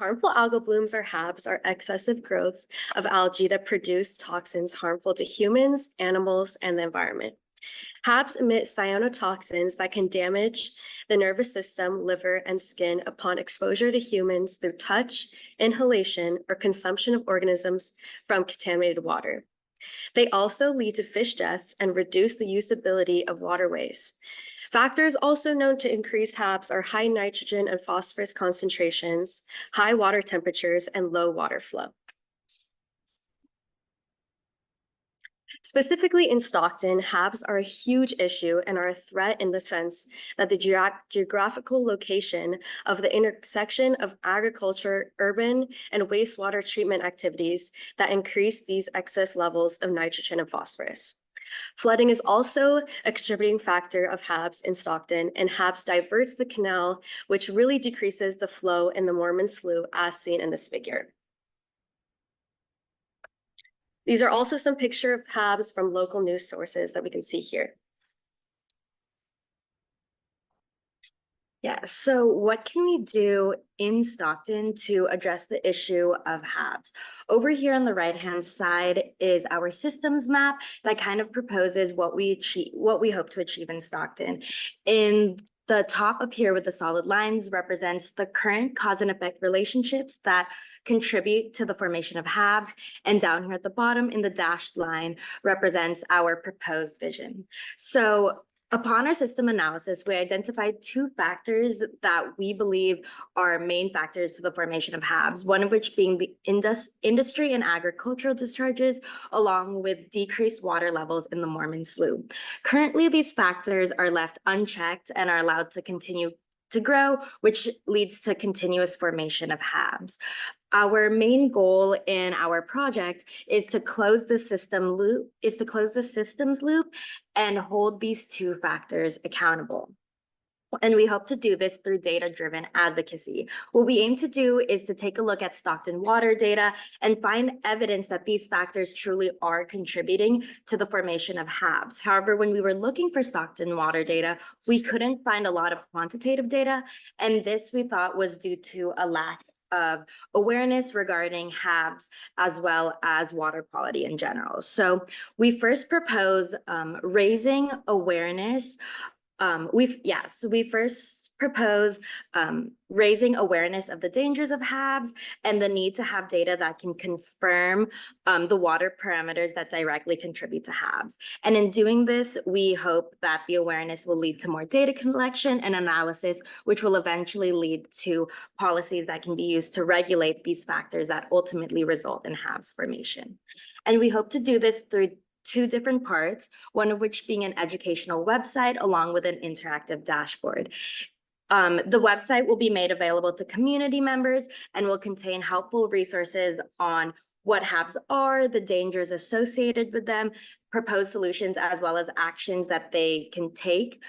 Harmful algal blooms or HABs are excessive growths of algae that produce toxins harmful to humans, animals, and the environment. HABs emit cyanotoxins that can damage the nervous system, liver, and skin upon exposure to humans through touch, inhalation, or consumption of organisms from contaminated water. They also lead to fish deaths and reduce the usability of waterways. Factors also known to increase HABs are high nitrogen and phosphorus concentrations, high water temperatures, and low water flow. Specifically in Stockton, HABs are a huge issue and are a threat in the sense that the geographical location of the intersection of agriculture, urban, and wastewater treatment activities that increase these excess levels of nitrogen and phosphorus. Flooding is also a contributing factor of HABs in Stockton, and HABs diverts the canal, which really decreases the flow in the Mormon Slough as seen in this figure. These are also some pictures of HABs from local news sources that we can see here. Yeah, so what can we do in Stockton to address the issue of HABs? Over here on the right-hand side is our systems map that kind of proposes what we hope to achieve in Stockton. In the top up here with the solid lines represents the current cause and effect relationships that contribute to the formation of HABs, and down here at the bottom in the dashed line represents our proposed vision. So upon our system analysis, we identified two factors that we believe are main factors to the formation of HABs, one of which being the industry and agricultural discharges, along with decreased water levels in the Mormon Slough. Currently, these factors are left unchecked and are allowed to continue to grow, which leads to continuous formation of HABs. Our main goal in our project is to close the systems loop and hold these two factors accountable. And we hope to do this through data-driven advocacy. What we aim to do is to take a look at Stockton water data and find evidence that these factors truly are contributing to the formation of HABs. However, when we were looking for Stockton water data, we couldn't find a lot of quantitative data, and this we thought was due to a lack of awareness regarding HABs as well as water quality in general. So we first propose raising awareness. We first propose raising awareness of the dangers of HABs and the need to have data that can confirm the water parameters that directly contribute to HABs. And in doing this, we hope that the awareness will lead to more data collection and analysis, which will eventually lead to policies that can be used to regulate these factors that ultimately result in HABs formation. And we hope to do this through two different parts, one of which being an educational website along with an interactive dashboard. The website will be made available to community members and will contain helpful resources on what HABs are, the dangers associated with them, proposed solutions, as well as actions that they can take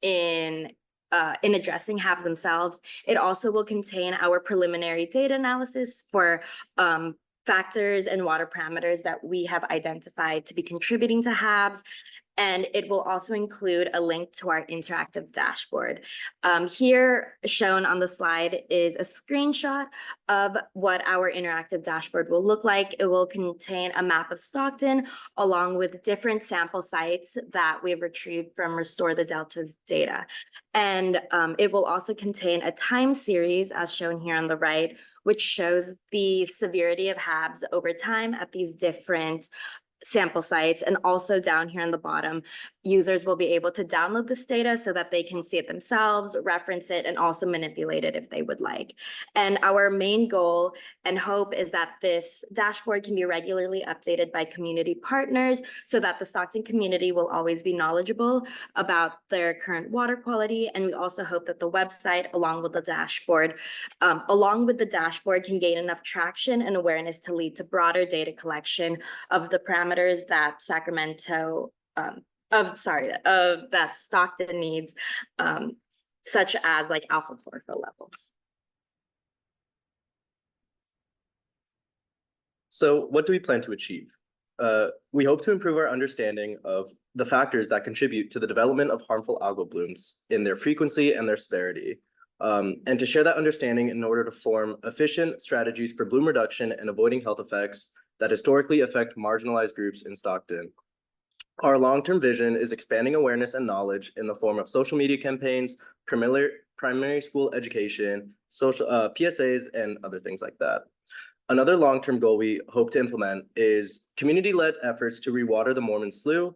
in addressing HABs themselves. It also will contain our preliminary data analysis for factors and water parameters that we have identified to be contributing to HABs. And it will also include a link to our interactive dashboard. Here shown on the slide is a screenshot of what our interactive dashboard will look like. It will contain a map of Stockton along with different sample sites that we have retrieved from Restore the Delta's data. And it will also contain a time series as shown here on the right, which shows the severity of HABs over time at these different sample sites. And also down here on the bottom, users will be able to download this data so that they can see it themselves, reference it, and also manipulate it if they would like. And our main goal and hope is that this dashboard can be regularly updated by community partners so that the Stockton community will always be knowledgeable about their current water quality. And we also hope that the website along with the dashboard can gain enough traction and awareness to lead to broader data collection of the parameters that that Stockton needs, such as like alpha chlorophyll levels. So what do we plan to achieve? We hope to improve our understanding of the factors that contribute to the development of harmful algal blooms in their frequency and their severity. and to share that understanding in order to form efficient strategies for bloom reduction and avoiding health effects that historically affect marginalized groups in Stockton. Our long-term vision is expanding awareness and knowledge in the form of social media campaigns, primary school education, social PSAs, and other things like that. Another long-term goal we hope to implement is community-led efforts to rewater the Mormon Slough,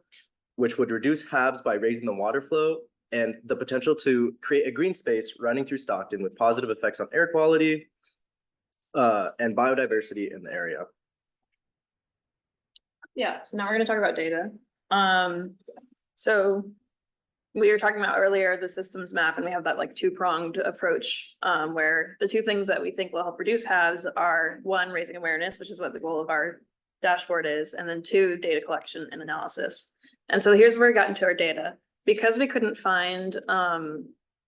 which would reduce HABs by raising the water flow and the potential to create a green space running through Stockton with positive effects on air quality and biodiversity in the area. Yeah, so now we're gonna talk about data. So we were talking about earlier the systems map, and we have that like two-pronged approach where the two things that we think will help reduce HABs are one, raising awareness, which is what the goal of our dashboard is, and then two, data collection and analysis. And so here's where we got into our data. Because we couldn't find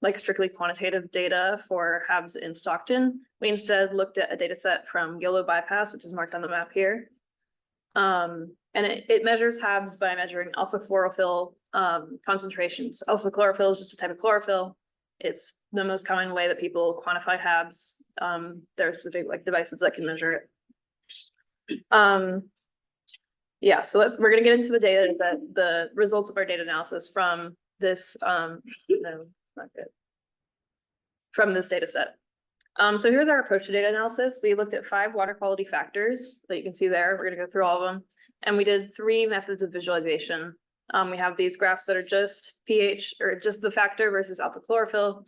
like strictly quantitative data for HABs in Stockton, we instead looked at a data set from Yolo Bypass, which is marked on the map here. And it measures HABs by measuring alpha chlorophyll concentrations. Alpha chlorophyll is just a type of chlorophyll. It's the most common way that people quantify HABs. There are specific like devices that can measure it. Yeah, so we're gonna get into the data, that the results of our data analysis from this no, not good. From this data set. So here's our approach to data analysis. We looked at 5 water quality factors that you can see there. We're gonna go through all of them. And we did 3 methods of visualization. We have these graphs that are just pH, or just the factor versus alpha chlorophyll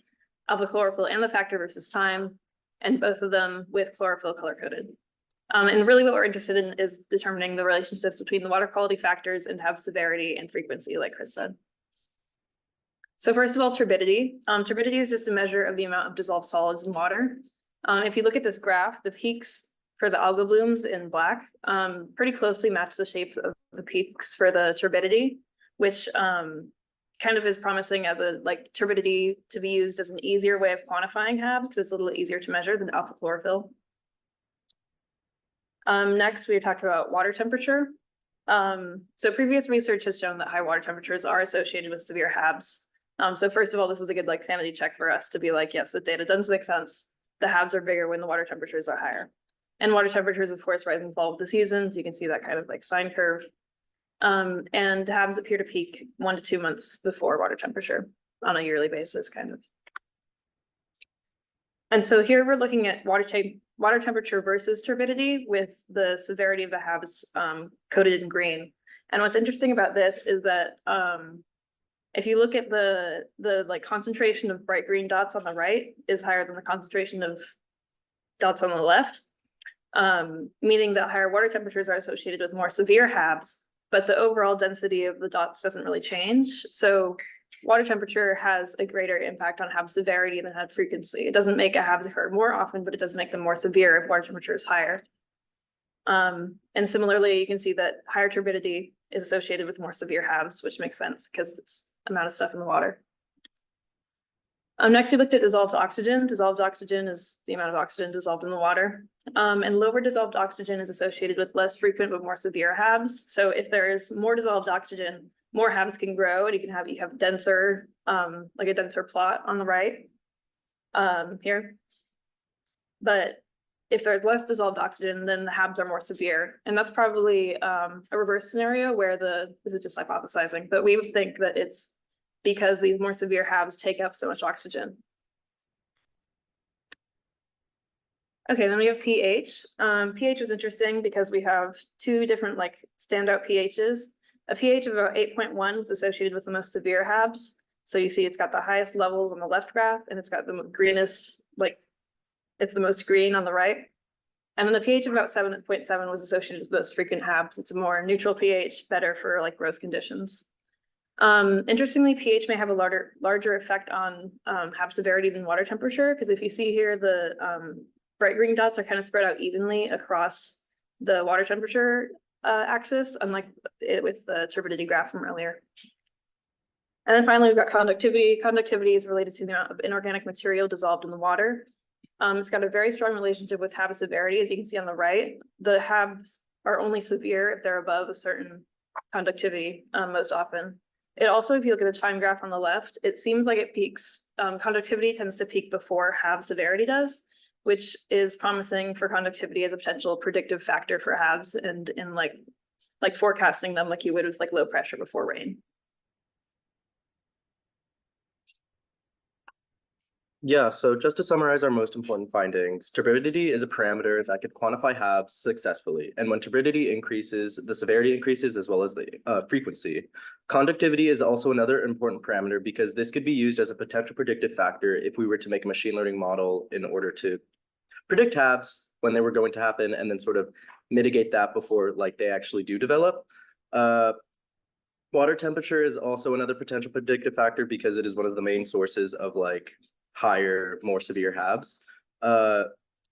and the factor versus time, and both of them with chlorophyll color coded. And really what we're interested in is determining the relationships between the water quality factors and HAB severity and frequency, like Chris said. So first of all, turbidity. Turbidity is just a measure of the amount of dissolved solids in water. If you look at this graph, the peaks for the algal blooms in black pretty closely match the shape of the peaks for the turbidity, which kind of is promising as a like turbidity to be used as an easier way of quantifying HABs because it's a little easier to measure than alpha chlorophyll. Next, we talked about water temperature. So previous research has shown that high water temperatures are associated with severe HABs. So first of all, this was a good like sanity check for us to be like, yes, the data does make sense. The HABs are bigger when the water temperatures are higher. And water temperatures, of course, rise and fall with the seasons. You can see that kind of like sine curve. And HABs appear to peak 1 to 2 months before water temperature on a yearly basis, kind of. And so here we're looking at water temperature versus turbidity with the severity of the HABs coded in green. And what's interesting about this is that if you look at the like concentration of bright green dots on the right is higher than the concentration of dots on the left, meaning that higher water temperatures are associated with more severe HABs, but the overall density of the dots doesn't really change. So water temperature has a greater impact on HAB severity than HAB frequency. It doesn't make a HABs occur more often, but it does make them more severe if water temperature is higher. And similarly, you can see that higher turbidity is associated with more severe HABs, which makes sense because it's the amount of stuff in the water. Next, we looked at dissolved oxygen. Dissolved oxygen is the amount of oxygen dissolved in the water. And lower dissolved oxygen is associated with less frequent but more severe HABs. So if there is more dissolved oxygen, more HABs can grow, and you have denser, like a denser plot on the right here. But if there's less dissolved oxygen, then the HABs are more severe. And that's probably a reverse scenario where this is just hypothesizing, but we would think that it's because these more severe HABs take up so much oxygen. Okay, then we have pH. pH is interesting because we have 2 different like standout pHs. A pH of about 8.1 is associated with the most severe HABs. So you see it's got the highest levels on the left graph, and it's got the greenest, like it's the most green on the right. And then the pH of about 7.7 was associated with those frequent HABs. It's a more neutral pH, better for like growth conditions. Interestingly, pH may have a larger effect on HAB severity than water temperature, because if you see here, the bright green dots are kind of spread out evenly across the water temperature axis, unlike it with the turbidity graph from earlier. And then finally, we've got conductivity. Conductivity is related to the amount of inorganic material dissolved in the water. It's got a very strong relationship with HAB severity, as you can see on the right. The HABs are only severe if they're above a certain conductivity most often. It also, if you look at the time graph on the left, it seems like it peaks, conductivity tends to peak before HAB severity does, which is promising for conductivity as a potential predictive factor for HABs and in like forecasting them like you would with like low pressure before rain. Yeah, so just to summarize our most important findings, turbidity is a parameter that could quantify HABs successfully. And when turbidity increases, the severity increases as well as the frequency. Conductivity is also another important parameter because this could be used as a potential predictive factor if we were to make a machine learning model in order to predict HABs when they were going to happen and then sort of mitigate that before like they actually do develop. Water temperature is also another potential predictive factor because it is one of the main sources of like higher, more severe HABs.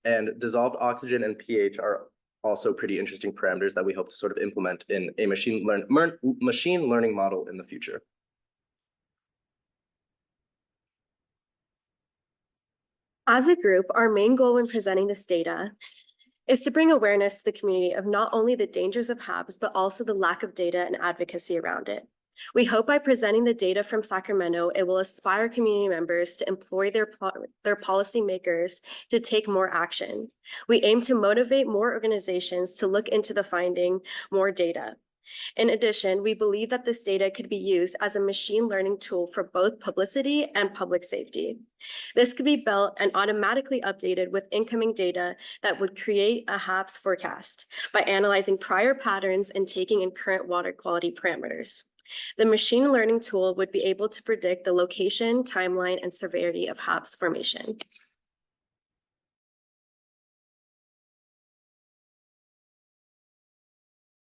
And dissolved oxygen and pH are also pretty interesting parameters that we hope to sort of implement in a machine learning model in the future. As a group, our main goal when presenting this data is to bring awareness to the community of not only the dangers of HABs, but also the lack of data and advocacy around it. We hope by presenting the data from Sacramento, it will inspire community members to employ their policymakers to take more action. We aim to motivate more organizations to look into the finding more data. In addition, we believe that this data could be used as a machine learning tool for both publicity and public safety. This could be built and automatically updated with incoming data that would create a HABs forecast by analyzing prior patterns and taking in current water quality parameters. The machine learning tool would be able to predict the location, timeline, and severity of HABs formation.